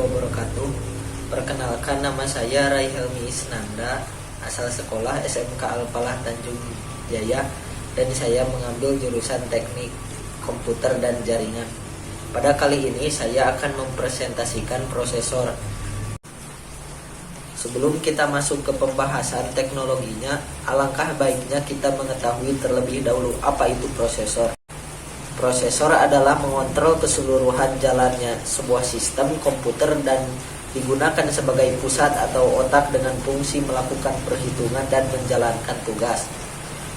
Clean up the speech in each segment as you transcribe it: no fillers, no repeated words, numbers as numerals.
wabarakatuh. Perkenalkan, nama saya Rai Helmi Isnanda, asal sekolah SMK Al-Falah Tanjung Jaya, dan saya mengambil jurusan Teknik Komputer dan Jaringan. Pada kali ini saya akan mempresentasikan prosesor. Sebelum kita masuk ke pembahasan teknologinya, alangkah baiknya kita mengetahui terlebih dahulu apa itu prosesor. Prosesor adalah mengontrol keseluruhan jalannya sebuah sistem komputer dan digunakan sebagai pusat atau otak dengan fungsi melakukan perhitungan dan menjalankan tugas.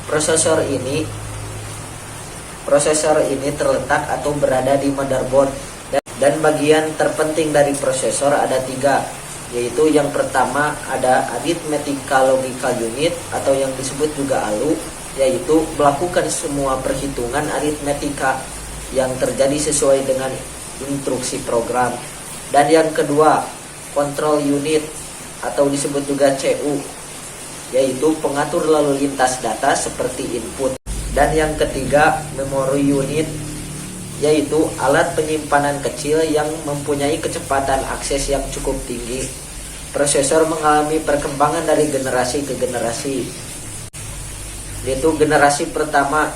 Prosesor ini terletak atau berada di motherboard, dan bagian terpenting dari prosesor ada 3, yaitu yang pertama ada Arithmetical Logical Unit atau yang disebut juga ALU, yaitu melakukan semua perhitungan aritmetika yang terjadi sesuai dengan instruksi program. Dan yang kedua, Control Unit atau disebut juga CU, yaitu pengatur lalu lintas data seperti input. Dan yang ketiga, Memory Unit, yaitu alat penyimpanan kecil yang mempunyai kecepatan akses yang cukup tinggi. Prosesor mengalami perkembangan dari generasi ke generasi, yaitu generasi pertama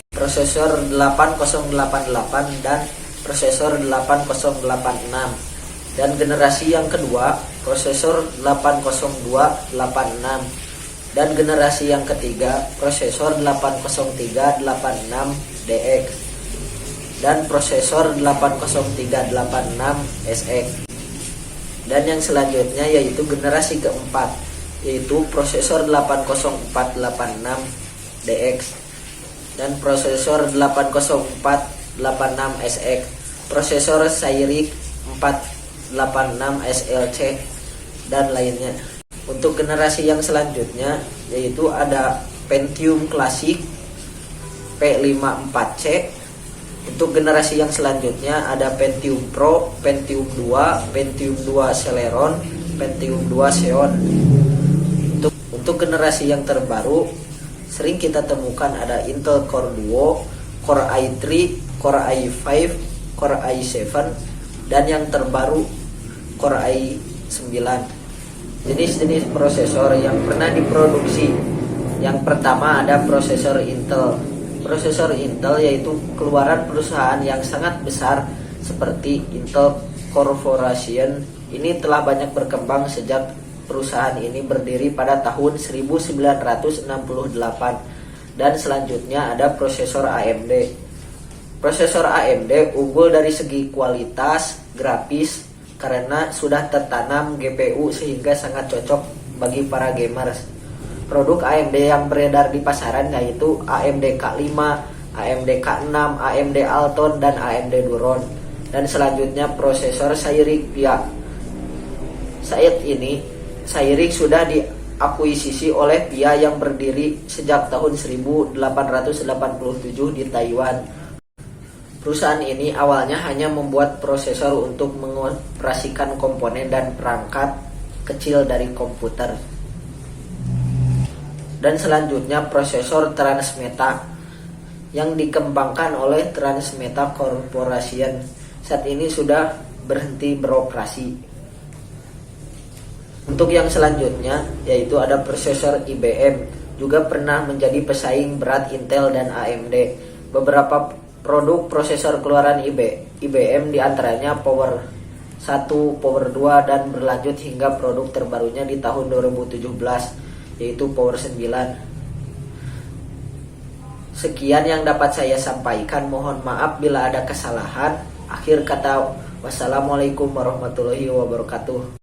prosesor 8088 dan prosesor 8086, dan generasi yang kedua prosesor 80286, dan generasi yang ketiga prosesor 80386DX dan prosesor 80386SX. Dan yang selanjutnya yaitu generasi keempat, yaitu prosesor 80486DX dan prosesor 80486SX, prosesor Cyrix 486SLC, dan lainnya. Untuk generasi yang selanjutnya yaitu ada Pentium Classic P54C. Untuk generasi yang selanjutnya ada Pentium Pro, Pentium 2, Pentium 2 Celeron, Pentium 2 Xeon. Untuk generasi yang terbaru sering kita temukan ada Intel Core Duo, Core i3, Core i5, Core i7, dan yang terbaru Core i9. Jenis-jenis prosesor yang pernah diproduksi. Yang pertama ada prosesor Intel. Prosesor Intel yaitu keluaran perusahaan yang sangat besar seperti Intel Corporation. Ini telah banyak berkembang sejak perusahaan ini berdiri pada tahun 1968. Dan selanjutnya ada prosesor AMD. Prosesor AMD unggul dari segi kualitas grafis karena sudah tertanam GPU sehingga sangat cocok bagi para gamers. Produk AMD yang beredar di pasaran yaitu AMD K5, AMD K6, AMD Alton, dan AMD Duron. Dan selanjutnya prosesor Cyrix ya. Saat ini Cyrix sudah diakuisisi oleh VIA yang berdiri sejak tahun 1887 di Taiwan. Perusahaan ini awalnya hanya membuat prosesor untuk mengoperasikan komponen dan perangkat kecil dari komputer. Dan selanjutnya prosesor Transmeta yang dikembangkan oleh Transmeta Corporation. Saat ini sudah berhenti beroperasi. Untuk yang selanjutnya yaitu ada prosesor IBM, juga pernah menjadi pesaing berat Intel dan AMD. Beberapa produk prosesor keluaran IBM diantaranya Power 1, Power 2, dan berlanjut hingga produk terbarunya di tahun 2017 yaitu Power 9. Sekian yang dapat saya sampaikan, mohon maaf bila ada kesalahan. Akhir kata, wassalamualaikum warahmatullahi wabarakatuh.